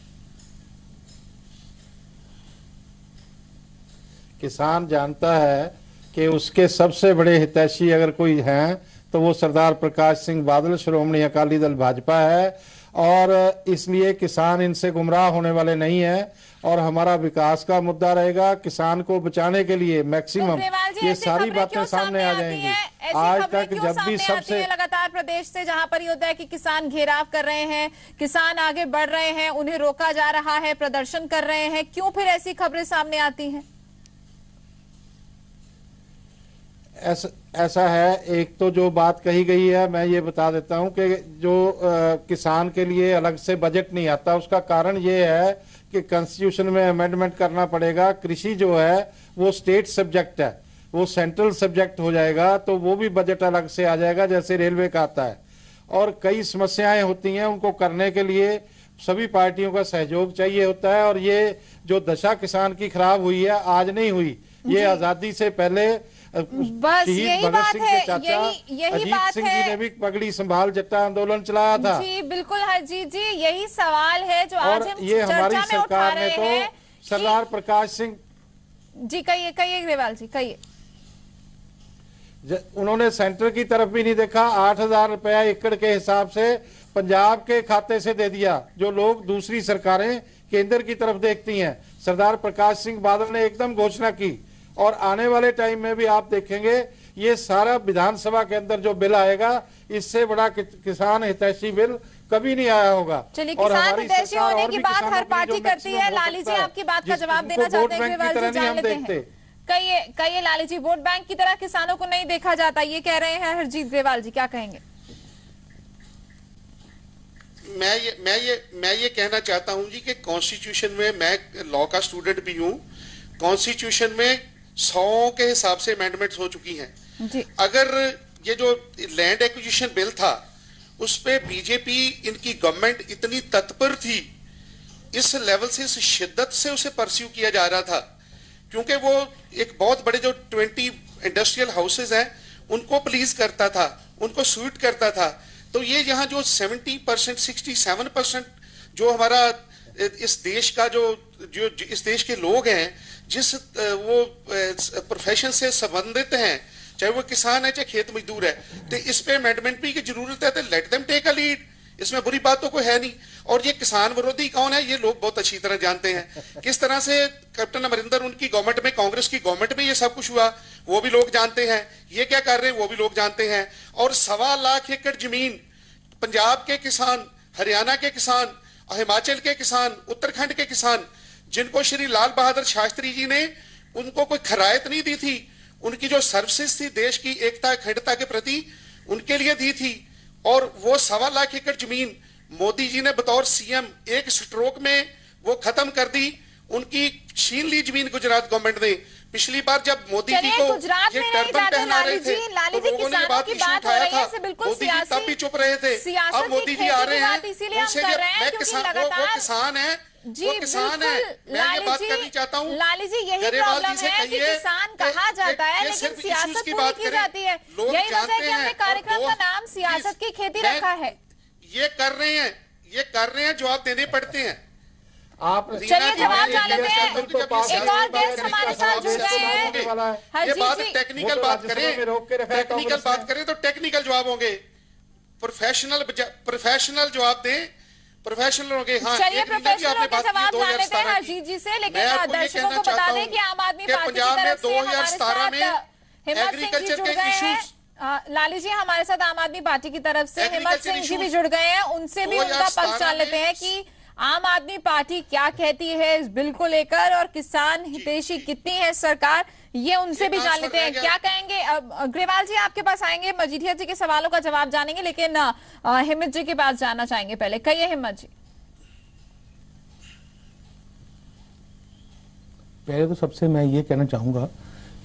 किसान जानता है कि उसके सबसे बड़े हितैषी अगर कोई हैं तो वो सरदार प्रकाश सिंह बादल, श्रोमणी अकाली दल भाजपा है, और इसलिए किसान इनसे गुमराह होने वाले नहीं है और हमारा विकास का मुद्दा रहेगा। किसान को बचाने के लिए मैक्सिमम ये सारी बातें सामने आ जाएंगी। आज तक जब भी सबसे लगातार प्रदेश से जहां पर ये होता है कि किसान घेराव कर रहे हैं, किसान आगे बढ़ रहे हैं, उन्हें रोका जा रहा है, प्रदर्शन कर रहे हैं, क्यों फिर ऐसी खबरें सामने आती हैं? ऐसा है, एक तो जो बात कही गई है मैं ये बता देता हूं कि जो किसान के लिए अलग से बजट नहीं आता, उसका कारण ये है कि कॉन्स्टिट्यूशन में अमेंडमेंट करना पड़ेगा। कृषि जो है वो स्टेट सब्जेक्ट है, वो सेंट्रल सब्जेक्ट हो जाएगा तो वो भी बजट अलग से आ जाएगा जैसे रेलवे का आता है। और कई समस्याएं होती हैं, उनको करने के लिए सभी पार्टियों का सहयोग चाहिए होता है। और ये जो दशा किसान की खराब हुई है आज नहीं हुई, ये आजादी से पहले बस यही बात है, यही बात सिंह जी ने भी पगड़ी संभाल जट्टा आंदोलन चलाया था। जी बिल्कुल हरजीत जी, यही सवाल है जो आज हम ये हमारी चर्चा में उठा सरकार ने तो सरदार प्रकाश सिंह जी कहिए ग्रेवाल जी कहिए। उन्होंने सेंटर की तरफ भी नहीं देखा, 8,000 रुपया एकड़ के हिसाब से पंजाब के खाते से दे दिया, जो लोग दूसरी सरकारें केंद्र की तरफ देखती हैं। सरदार प्रकाश सिंह बादल ने एकदम घोषणा की और आने वाले टाइम में भी आप देखेंगे ये सारा विधानसभा के अंदर जो बिल आएगा, इससे बड़ा किसान हितैषी बिल कभी नहीं आया होगा। चलिए, किसान हितैषी होने की बात हर पार्टी करती है। लाली जी आपकी बात का जवाब देना चाहते हैं, ग्रेवाल जी जान लेते हैं। कहिए लाली जी, वोट बैंक की तरह किसानों को नहीं देखा जाता, ये कह रहे हैं हरजीत ग्रेवाल जी, क्या कहेंगे? मैं ये कहना चाहता हूं जी कि कॉन्स्टिट्यूशन में, मैं लॉ का स्टूडेंट भी हूं, कॉन्स्टिट्यूशन में 100 के हिसाब से अमेंडमेंट्स हो चुकी हैं जी। अगर ये जो लैंड एक्विजिशन बिल था उस पे बीजेपी, इनकी गवर्नमेंट इतनी तत्पर थी, इस लेवल से, इस शिद्दत से उसे परस्यू किया जा रहा था, क्योंकि वो एक बहुत बड़े जो 20 इंडस्ट्रियल हाउसेज हैं उनको प्लीज करता था, उनको स्वीट करता था। तो ये यहाँ जो 70%, 67% जो हमारा इस देश का जो इस देश के लोग हैं, जिस वो प्रोफेशन से संबंधित हैं, चाहे वो किसान है चाहे खेत मजदूर है, तो इस पे अमेंडमेंट भी की जरूरत है। तो let them take a lead, इसमें बुरी बात तो कोई है नहीं। और ये किसान विरोधी कौन है ये लोग बहुत अच्छी तरह जानते हैं। किस तरह से कैप्टन अमरिंदर, उनकी गवर्नमेंट में, कांग्रेस की गवर्नमेंट में ये सब कुछ हुआ, वो भी लोग जानते हैं। ये क्या कर रहे हैं वो भी लोग जानते हैं। और 1.25 लाख एकड़ जमीन पंजाब के किसान, हरियाणा के किसान, हिमाचल के किसान, उत्तराखंड के किसान, जिनको श्री लाल बहादुर शास्त्री जी ने उनको कोई खरायत नहीं दी थी, उनकी जो सर्विसेज थी देश की एकता अखंडता के प्रति, उनके लिए दी थी। और वो 1.25 लाख एकड़ जमीन मोदी जी ने बतौर सीएम एक स्ट्रोक में वो खत्म कर दी, उनकी छीन ली जमीन गुजरात गवर्नमेंट ने। पिछली बार जब मोदी जी को ये टर्बन पहना रहे थे तो लोगों ने बात इशू उठाया था, मोदी जी तब भी चुप रहे थे। अब मोदी जी आ रहे हैं, उनसे मैं किसान, वो किसान है, वो किसान है, मैं ये बात करनी चाहता हूँ। लाली जी, यही प्रॉब्लम है कि किसान कहा जाता है लेकिन सियासत पूरी की जाती है। यही वजह है कि हमने कार्यक्रम का नाम सियासत की खेती रखा है। ये कर रहे हैं, जवाब देने पड़ते हैं। आप चलिए जवाब डाल लेते हैं। एक और गेस्ट हमारे साथ जुड़ गए हैं। ये बात टेक्निकल बात करें तो टेक्निकल जवाब होंगे, प्रोफेशनल जवाब दें, प्रोफेशनल होंगे। हाँ, चलिए प्रोफेशनल होकर जवाब जान लेते हैं हरजीत जी से। लेकिन दर्शकों को बता दें कि आम आदमी पार्टी की तरफ से हमारे साथ एग्रीकल्चर के इश्यूज लाली जी हमारे साथ आम आदमी पार्टी की तरफ से हिम्मत सिंह जी भी जुड़ गए हैं, उनसे भी उनका पक्ष जान लेते हैं कि आम आदमी पार्टी क्या कहती है इस बिल को लेकर और किसान हितैषी कितनी है सरकार, ये उनसे भी जान लेते हैं। क्या कहेंगे? अग्रवाल जी आपके पास आएंगे, मजीठिया जी के सवालों का जवाब जानेंगे, लेकिन हिम्मत जी के पास जाना चाहेंगे पहले। कहिए हिम्मत जी। पहले तो सबसे मैं ये कहना चाहूँगा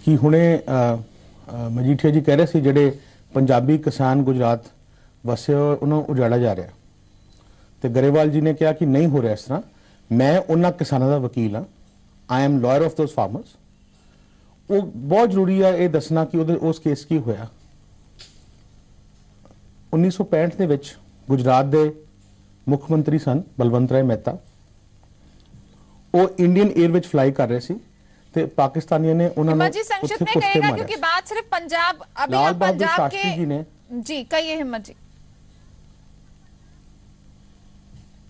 कि हुणे मजीठिया जी कह रहे थे ਜਿਹੜੇ पंजाबी किसान गुजरात वसे उन्होंने उजाड़ा जा रहा, तो गरेवाल जी ने कहा कि नहीं हो रहा इस तरह। मैं उन्होंने किसानों का वकील हाँ, I am lawyer of those farmers. वो बहुत जरूरी है ये दसना कि उस केस की होया। 1965 ਦੇ ਵਿੱਚ गुजरात के मुख मंत्री सन बलवंत राय मेहता, वो इंडियन एयर विच फ्लाई कर रहे सी ते पाकिस्तानियों ने उन्होंने संक्षिप्त में कहेगा क्योंकि बात सिर्फ पंजाब, अभी हम पंजाब के जी ने जी कहिए हिम्मत जी।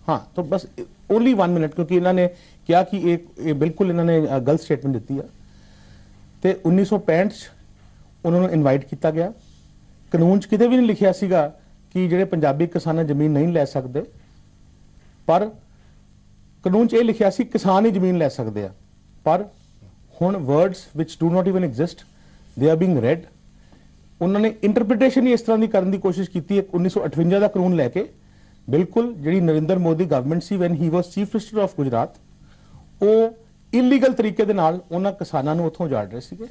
हाँ तो बस ओनली 1 मिनट, क्योंकि इन्होंने क्या कि एक बिल्कुल इन्होंने गलत स्टेटमेंट दी है। तो 1965 उन्होंने इनवाइट किया गया, कानून च किते भी नहीं लिखिया सीगा कि ਜਿਹੜੇ पंजाबी किसान जमीन नहीं ले सकते, पर कानून च लिखिया सी किसान ही जमीन ले सकते हैं। पर हुण words which do not even exist, they are being read. उन्होंने इंटरप्रिटेशन ही इस तरह की करने की कोशिश की। 1958 का कानून लैके बिल्कुल जी Narendra Modi government see when he was chief minister of Gujarat, वो इलीगल तरीके दे नाल उन्हां किसानां नूं उत्थों उजाड़ रहे सीगे।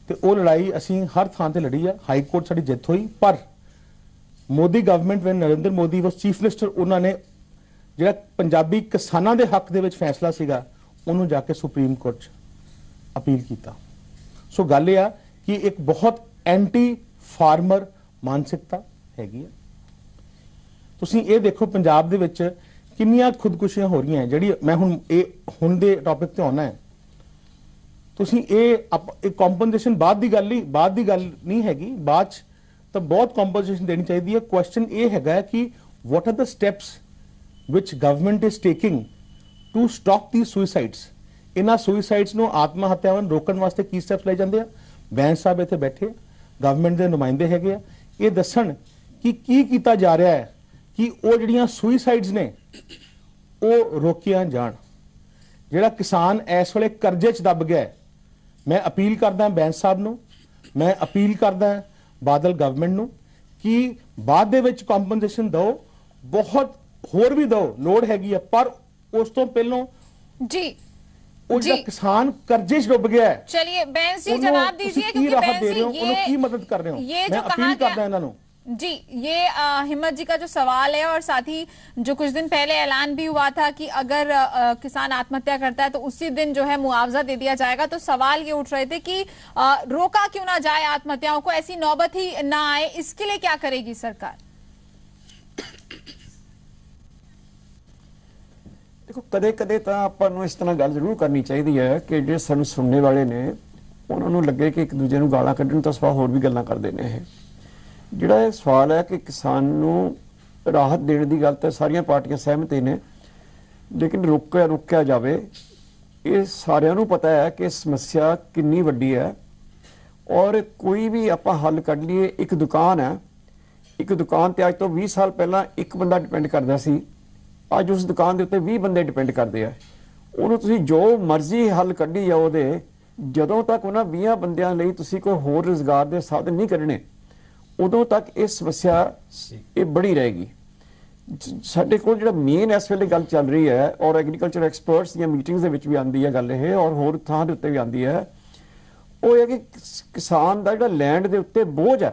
ते वो लड़ाई असीं हर थां ते लड़ी है, हाई कोर्ट साडी जित हुई। पर Modi government when Narendra Modi was chief minister, उन्होंने जिहड़ा पंजाबी किसानां दे हक दे विच फैसला सीगा उन्होंने जाके सुप्रीम कोर्ट च अपील किया। सो गल यह कि एक बहुत एंटी फार्मर मानसिकता हैगी है। तुसीं ये देखो पंजाब दे विच किन्नियां खुदकुशियां हो रही हैं, जिहड़ी मैं हुण दे टॉपिक ते आउणा है। तुसीं ये कॉम्पनसेशन बाद दी गल नहीं हैगी, बाद च तो बहुत कॉम्पनसेशन देनी चाहिए है। क्वेश्चन ये हैगा कि what are the steps which government is taking to stop the suicides. इन्हां सुइसाइड्स नूं आत्म हत्यावां रोकण वास्ते की स्टेप्स ले जांदे आ। बैंस साहब इत्थे बैठे गवर्नमेंट के नुमाइंदे हैगे, ये दस्सण कि की कीता जा रहा है कि वो जिहड़ियां सुइसाइड्स ने वो रोकियां जाण। जिहड़ा किसान इस वेले करजे च दब गया है, मैं अपील करदा बैंस साहब नूं, मैं अपील करदा बादल गवर्नमेंट नूं कि बाद दे विच कॉम्पनसेशन दो, बहुत होर भी दो, लोड़ हैगी है, पर उस तो पहलों जी किसान कर्जे च डुब गया है। चलिए बैंस जी जवाब दीजिए, क्योंकि बैंस जी ये मदद कर रहे हो, ये मैं अपील करदा इन्हां नूं जी। ये हिम्मत जी का जो सवाल है, और साथ ही जो कुछ दिन पहले ऐलान भी हुआ था कि अगर किसान आत्महत्या करता है तो उसी दिन जो है मुआवजा दे दिया जाएगा, तो सवाल ये उठ रहे थे कि रोका क्यों ना जाए आत्महत्याओं को, ऐसी नौबत ही ना आए, इसके लिए क्या करेगी सरकार? देखो कदे कदे तो आपको इस तरह गल जरूर करनी चाहिए है कि जो सानू सुनने वाले ने उन्होंने लगे कि एक दूजे ਨੂੰ गालां ਕੱਢਣ ਤੋਂ ਸਵਾ ਹੋਰ भी गल्लां करते हैं। ਜਿਹੜਾ सवाल है कि किसान ਨੂੰ राहत देने की गल तो सारियां पार्टियां सहमत ही ने, लेकिन रोकिया जाए ये सारिਆਂ ਨੂੰ पता है कि समस्या कितनी वड्डी है। और कोई भी आप हल कढ़ लीए, एक दुकान है, एक दुकान ते अज तो 20 साल पहला एक बंदा डिपेंड करता सी, अज उस दुकान के उत्ते 20 बंदे डिपेंड करते हैं। उन्होंने तुसीं जो मर्जी हल कढ़ी जाओ दे, जदों तक उन्होंने 20 बंदियां लई तुसीं कोई होर रोजगार के साधन नहीं कढ़ने, उदों तक ये समस्या ये बड़ी रहेगी। साडे कोल जिहड़ा मेन इस वेले गल चल रही है, और एग्रीकल्चर एक्सपर्ट्स दी मीटिंग्स दे विच भी आंदी है गल ये, और होर थां दे उत्ते भी आंदी है, वो है कि किसान दा जिहड़ा लैंड दे उत्ते बोझ है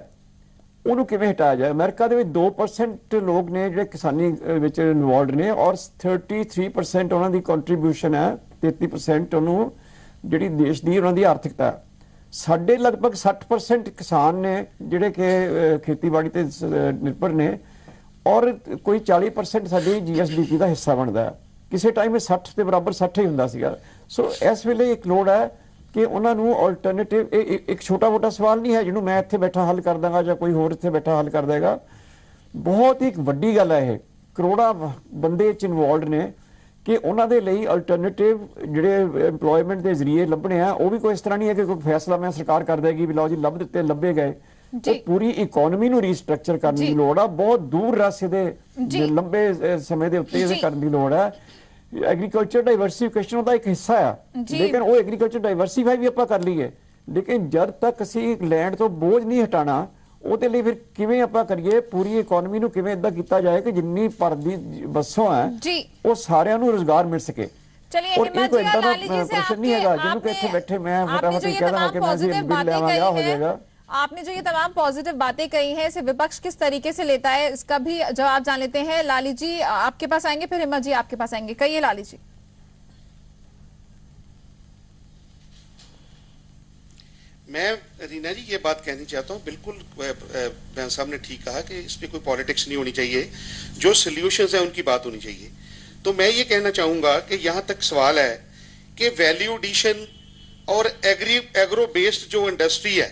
ਉਹਨੂੰ ਕਿਵੇਂ ਹਟਾਇਆ ਜਾਏ। ਅਮਰੀਕਾ ਦੇ ਵਿੱਚ 2% ਲੋਕ ਨੇ ਜਿਹੜੇ ਕਿਸਾਨੀ ਵਿੱਚ ਇਨਵੋਲਵਡ ਨੇ, ਔਰ 33% ਉਹਨਾਂ ਦੀ ਕੰਟਰੀਬਿਊਸ਼ਨ ਹੈ, 33% ਉਹਨੂੰ ਜਿਹੜੀ ਦੇਸ਼ ਦੀ ਉਹਨਾਂ ਦੀ ਆਰਥਿਕਤਾ ਹੈ। ਸਾਡੇ ਲਗਭਗ 60% ਕਿਸਾਨ ਨੇ ਜਿਹੜੇ ਕਿ ਖੇਤੀਬਾੜੀ ਤੇ ਨਿਰਭਰ ਨੇ, ਔਰ ਕੋਈ 40% ਸਾਡੀ GSDP ਦਾ ਹਿੱਸਾ ਬਣਦਾ ਹੈ। ਕਿਸੇ ਟਾਈਮ ਇਹ 60 ਦੇ ਬਰਾਬਰ 60 ਹੀ ਹੁੰਦਾ ਸੀਗਾ। ਸੋ ਇਸ ਵੇਲੇ ਇੱਕ ਲੋੜ ਹੈ कि उन्होंने अल्टरनेटिव, एक छोटा मोटा सवाल नहीं है जिन्होंने मैं इत्थे बैठा हल कर देंगा या कोई होर इत्थे बैठा हल कर देगा। बहुत ही एक वड्डी गल है, करोड़ा बंदे इन्वॉल्व ने कि उन्होंने लिए अल्टरनेटिव जिहड़े एम्प्लॉयमेंट के जरिए लभने आ, वो भी कोई इस तरह नहीं है कि कोई फैसला मैं सरकार कर देगी भी लो जी लभ दिते लभे गए। तो पूरी इकोनॉमी नूं रीस्ट्रक्चर करने की लोड़ है, बहुत दूर रास्ते दे लंबे समय दे उत्ते इहदे करने की लोड़ है। एग्रीकल्चर डाइवर्सिफिकेशन का एक हिस्सा है, लेकिन वो एग्रीकल्चर डाइवर्सिफाई भी आप कर लीए, लेकिन जब तक असी लैंड तो बोझ नहीं हटाना ਉਹਦੇ ਲਈ ਫਿਰ ਕਿਵੇਂ ਆਪਾਂ ਕਰੀਏ ਪੂਰੀ ਇਕਨੋਮੀ ਨੂੰ ਕਿਵੇਂ ਇਦਾਂ ਕੀਤਾ ਜਾਏ ਕਿ ਜਿੰਨੀ ਭਰਦੀ ਬੱਸੋਂ ਹੈ ਉਹ ਸਾਰਿਆਂ ਨੂੰ ਰੋਜ਼ਗਾਰ ਮਿਲ ਸਕੇ। चलिए हिम्मत जी, लाली जी से आपने जो ये तमाम पॉजिटिव बातें कही हैं, इसे विपक्ष किस तरीके से लेता है इसका भी जवाब जान लेते हैं। लाली जी आपके पास आएंगे, फिर हिम्मत जी आपके पास आएंगे। कहिए लाली जी। मैं रीना जी ये बात कहनी चाहता हूँ, बिल्कुल बहन साहब ने ठीक कहा कि इस पे कोई पॉलिटिक्स नहीं होनी चाहिए, जो सॉल्यूशंस है उनकी बात होनी चाहिए। तो मैं ये कहना चाहूंगा कि यहाँ तक सवाल है कि वैल्यू एडिशन और एग्रो बेस्ड जो इंडस्ट्री है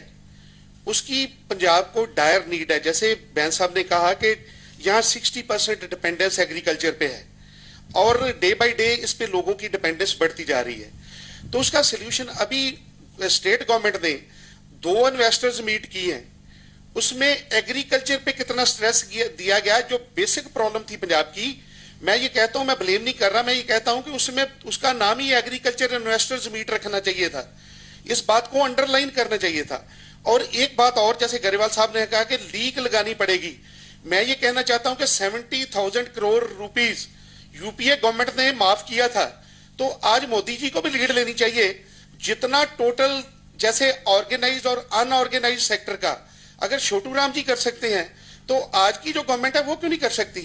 उसकी पंजाब को डायर नीड है। जैसे बहन साहब ने कहा कि यहाँ 60% डिपेंडेंस एग्रीकल्चर पे है और डे बाय डे इस पे लोगों की डिपेंडेंस बढ़ती जा रही है। तो उसका सोल्यूशन अभी स्टेट गवर्नमेंट ने 2 इन्वेस्टर्स मीट की हैं, उसमें एग्रीकल्चर पे कितना स्ट्रेस दिया गया। जो बेसिक प्रॉब्लम थी पंजाब की, मैं ये कहता हूं, मैं ब्लेम नहीं कर रहा, मैं ये कहता हूं कि उसमें उसका नाम ही एग्रीकल्चर इन्वेस्टर्स मीट रखना चाहिए था, इस बात को अंडरलाइन करना चाहिए था। और एक बात और, जैसे गरेवाल साहब ने कहा कि लीक लगानी पड़ेगी, मैं ये कहना चाहता हूं कि 70,000 करोड़ रुपीस यूपीए गवर्नमेंट ने माफ किया था, तो आज मोदी जी को भी लीड लेनी चाहिए। जितना टोटल जैसे ऑर्गेनाइज्ड और अनऑर्गेनाइज्ड सेक्टर का अगर छोटू राम जी कर सकते हैं तो आज की जो गवर्नमेंट है वो क्यों नहीं कर सकती।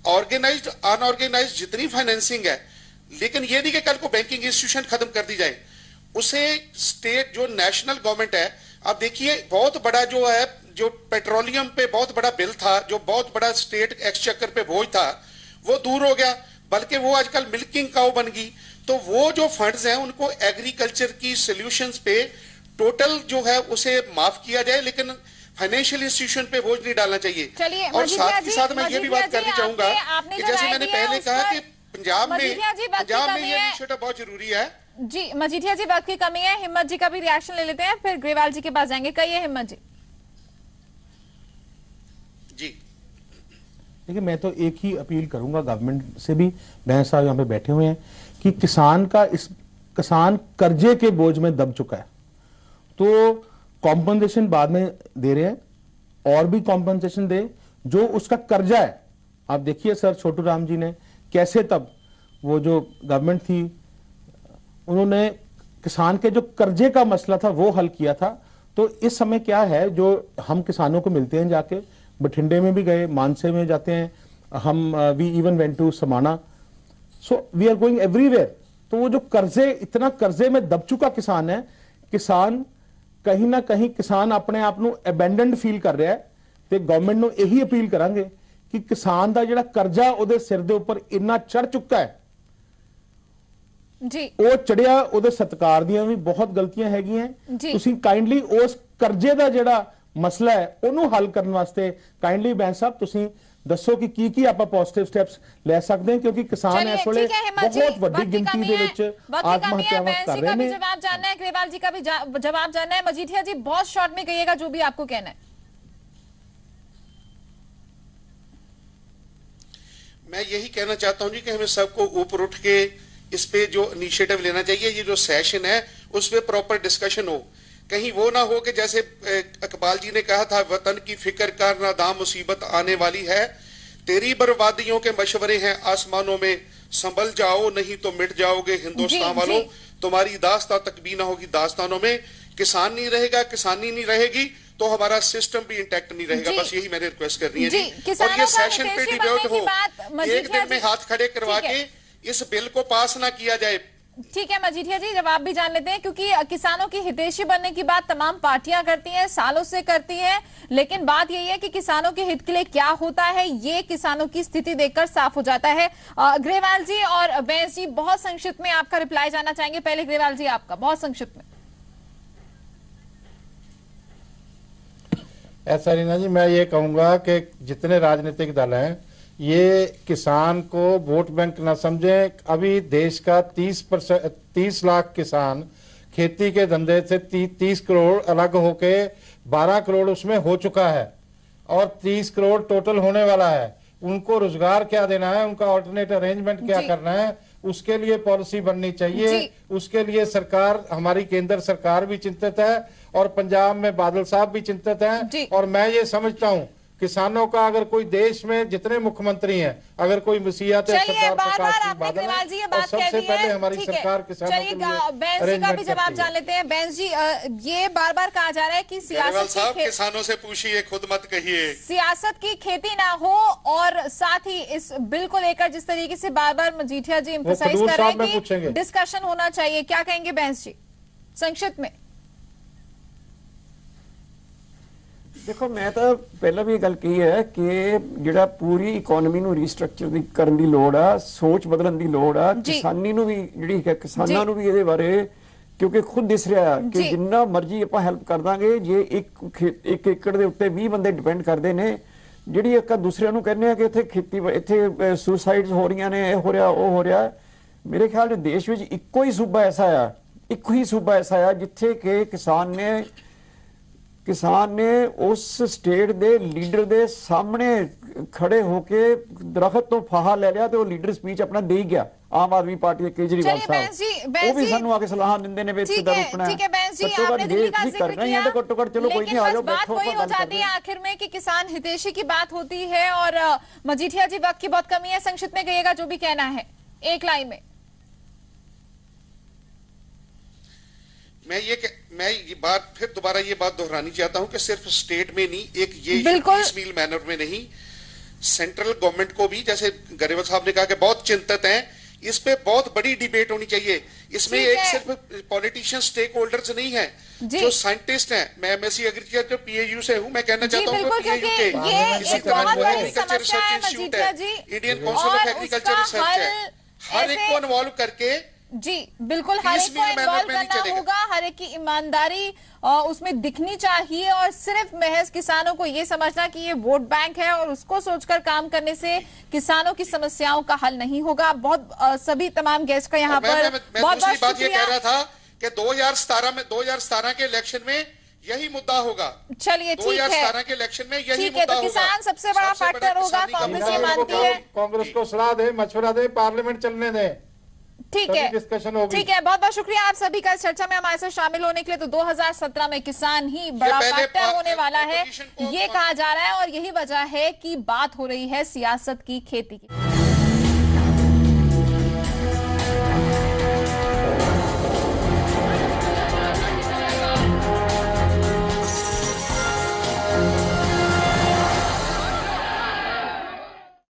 ऑर्गेनाइज्ड अनऑर्गेनाइज्ड जितनी फाइनेंसिंग है, लेकिन ये नहीं कि कल को बैंकिंग इंस्टीट्यूशन खत्म कर दी जाए, उसे स्टेट जो नेशनल गवर्नमेंट है, आप देखिए बहुत बड़ा जो है, जो पेट्रोलियम पे बहुत बड़ा बिल था, जो बहुत बड़ा स्टेट एक्सचेकर पे बोझ था, वो दूर हो गया, बल्कि वो आजकल मिल्किंग काउ बन गई। तो वो जो फंड्स हैं उनको एग्रीकल्चर की सॉल्यूशंस पे टोटल जो है उसे माफ किया जाए, लेकिन फाइनेंशियल इंस्टीट्यूशन पे बोझ नहीं डालना चाहिए। और साथ ही साथ मैं ये भी बात करनी चाहूंगा कि जैसे मैंने पहले कहा कि पंजाब में ये इनिशिएटिव बहुत जरूरी है। जी मजीठिया जी, वक्त की कमी है, हिम्मत जी का भी रिएक्शन ले लेते हैं, फिर ग्रेवाल जी के पास जाएंगे। कहिए हिम्मत जी। जी देखिए, मैं तो एक ही अपील करूंगा गवर्नमेंट से भी, बहन साहब यहाँ पे बैठे हुए हैं, कि किसान कर्जे के बोझ में दब चुका है, तो कॉम्पनसेशन बाद में दे रहे हैं और भी कॉम्पनसेशन दे जो उसका कर्जा है। आप देखिए सर, छोटू राम जी ने कैसे, तब वो जो गवर्नमेंट थी उन्होंने किसान के जो कर्जे का मसला था वो हल किया था। तो इस समय क्या है, जो हम किसानों को मिलते हैं, जाके बठिंडे में भी गए, मानसे में जाते हैं हम, we even went to Samana, so we are going everywhere. तो वो जो कर्जे, इतना कर्जे में दब चुका किसान है, किसान कहीं ना कहीं किसान अपने आप ਨੂੰ ਅਬੈਂਡਨਡ ਫੀਲ ਕਰ ਰਿਹਾ ਹੈ। ਤੇ ਗਵਰਨਮੈਂਟ ਨੂੰ ਇਹੀ ਅਪੀਲ ਕਰਾਂਗੇ ਕਿ ਕਿਸਾਨ ਦਾ ਜਿਹੜਾ ਕਰਜ਼ਾ ਉਹਦੇ ਸਿਰ ਦੇ ਉੱਪਰ ਇੰਨਾ ਚੜ ਚੁੱਕਾ ਹੈ ਜੀ, ਉਹ ਚੜਿਆ, ਉਹਦੇ ਸਤਕਾਰ ਦੀਆਂ ਵੀ ਬਹੁਤ ਗਲਤੀਆਂ ਹੈਗੀਆਂ। ਤੁਸੀਂ ਕਾਈਂਡਲੀ ਉਸ ਕਰਜ਼ੇ ਦਾ ਜਿਹੜਾ ਮਸਲਾ ਹੈ ਉਹਨੂੰ ਹੱਲ ਕਰਨ ਵਾਸਤੇ ਕਾਈਂਡਲੀ ਬੈਂਸ ਸਾਹਿਬ ਤੁਸੀਂ ਦੱਸੋ ਕਿ ਕੀ ਆਪਾਂ ਪੋਜ਼ਿਟਿਵ ਸਟੈਪਸ ਲੈ ਸਕਦੇ ਹਾਂ, ਕਿਉਂਕਿ ਕਿਸਾਨ ਇਸ ਵੇਲੇ बहुत ਵੱਡੀ ਗਿਣਤੀ ਦੇ ਵਿੱਚ आत्महत्याएं कर रहे हैं। जवाब जानना है, ग्रेवाल जी का भी जवाब जानना है। मजीठिया जी बहुत शॉर्ट में कहिएगा जो भी आपको कहना है। मैं यही कहना चाहता हूं जी कि हमें सबको ऊपर उठ के इस पे जो इनिशिएटिव लेना चाहिए, ये जो सेशन है उस पे प्रॉपर डिस्कशन हो। कहीं वो ना हो कि जैसे इकबाल जी ने कहा था, वतन की फिक्र कर ना दाम मुसीबत आने वाली है, तेरी बर्बादियों के मशवरे हैं आसमानों में, संभल जाओ नहीं तो मिट जाओगे हिंदुस्तान वालों, तुम्हारी दास्तां तक भी ना होगी दास्तानों में। किसान नहीं रहेगा, किसानी नहीं रहेगी तो हमारा सिस्टम भी इंटैक्ट नहीं रहेगा। बस यही मैंने रिक्वेस्ट करनी है जी। और ये सेशन पे डिबेट हो, एक दिन में हाथ खड़े करवा के इस बिल को पास ना किया जाए। ठीक है मजीठिया जी, जवाब भी जान लेते हैं, क्योंकि किसानों की हितैषी बनने की बात तमाम पार्टियां करती हैं, सालों से करती हैं, लेकिन बात यही है कि किसानों के हित के लिए क्या होता है ये किसानों की स्थिति देखकर साफ हो जाता है। ग्रेवाल जी और बैंस जी, बहुत संक्षिप्त में आपका रिप्लाई जानना चाहेंगे। पहले ग्रेवाल जी आपका, बहुत संक्षिप्त में। ऐसा रीना जी, मैं ये कहूंगा कि जितने राजनीतिक दल हैं ये किसान को वोट बैंक ना समझें। अभी देश का 30 लाख किसान खेती के धंधे से 30 करोड़ अलग होके 12 करोड़ उसमें हो चुका है और 30 करोड़ टोटल होने वाला है। उनको रोजगार क्या देना है, उनका ऑल्टरनेट अरेंजमेंट क्या करना है, उसके लिए पॉलिसी बननी चाहिए। उसके लिए सरकार, हमारी केंद्र सरकार भी चिंतित है और पंजाब में बादल साहब भी चिंतित हैं। और मैं ये समझता हूं किसानों का, अगर कोई देश में जितने मुख्यमंत्री हैं, अगर कोई मुसीबत है, सबसे पहले हमारी सरकार किसानों के लिए बेंस का भी जवाब जान लेते हैं। बेंस जी, ये बार बार कहा जा रहा है कि सियासत किसानों से पूछिए, खुद मत कहिए। सियासत की खेती ना हो और साथ ही इस बिल को लेकर जिस तरीके से बार बार मजीठिया जी एम्फसाइज कर रहे हैं कि डिस्कशन होना चाहिए, क्या कहेंगे बेंस जी संक्षिप्त में? देखो, मैं तो पहला भी गल की है कि जिहड़ा पूरी इकोनॉमी नूं रीस्ट्रक्चर करन दी लोड़ आ, सोच बदलन दी लोड़ आ, किसानी नूं भी जिहड़ी है किसानां नूं भी इहदे बारे, क्योंकि खुद दिस रहा कि जिन्ना मर्जी आपां हेल्प कर दांगे, जे एक एकड़ दे उत्ते 20 बंदे डिपेंड करदे ने, जिहड़ी एक दूसरे नूं कहने कि इत्थे खेती इत्थे सुसाइड्स हो रही ने, हो रहा वो हो रहा। मेरे ख्याल च देश विच इक्को ही सूबा ऐसा आ, इक्को ही सूबा ऐसा आ जिथे कि किसान ने उस स्टेट दे लीडर दे सामने खड़े होके दरख्त तो फाहा ले लिया, तो लीडर स्पीच अपना दे ही गया। आम आदमी पार्टी के केजरीवाल साहब वो भी सानू आके सलाह देंदे ने बेच दर रुकना है। ठीक है बेंस जी, आपने दिल्ली का जिक्र किया, तो घट्टो घट चलो कोई नहीं, आ जाओ बैठो। वही हो जाती है आखिर में कि किसान हितैषी की बात होती है और मजीठिया जी वक्त की बहुत कमी है, संक्षिप्त में कहिएगा जो भी कहना है एक लाइन में। मैं ये बात फिर दोबारा ये बात दोहरानी चाहता हूं कि सिर्फ स्टेट में नहीं, एक ये पीसमील मैनर में नहीं, सेंट्रल गवर्नमेंट को भी, जैसे गरेवाल साहब ने कहा कि बहुत चिंतित हैं, इस पे बहुत बड़ी डिबेट होनी चाहिए। इसमें एक सिर्फ पॉलिटिशियन स्टेक होल्डर्स नहीं है, जो साइंटिस्ट हैं। मैं एमएससी एग्रीकल्चर पीएयू से हूं, मैं कहना चाहता हूं कि पीएयू के एग्रीकल्चर रिसर्च इंस्टीट्यूट है, Indian council of agriculture research है, हर एक को इन्वॉल्व करके जी बिल्कुल हर एक को इन्वॉल्व करना होगा, हर एक की ईमानदारी उसमें दिखनी चाहिए और सिर्फ महज किसानों को ये समझना कि ये वोट बैंक है और उसको सोचकर काम करने से किसानों की समस्याओं का हल नहीं होगा। बहुत सभी तमाम गेस्ट का यहाँ पर बहुत दूसरी बात ये कह रहा था कि 2017 के इलेक्शन में यही मुद्दा होगा। चलिए ठीक है, 2017 के इलेक्शन में यही मुद्दा होगा। किसान सबसे बड़ा फैक्टर होगा, कांग्रेस ये मानती है। कांग्रेस को सलाह दे, मशवरा दे, पार्लियामेंट चलने दे, ठीक है, डिस्कशन होगी। ठीक है, बहुत बहुत शुक्रिया आप सभी का इस चर्चा में हमारे साथ शामिल होने के लिए। तो 2017 में किसान ही बड़ा फैक्टर होने वाला है, ये कहा जा रहा है और यही वजह है कि बात हो रही है सियासत की खेती की।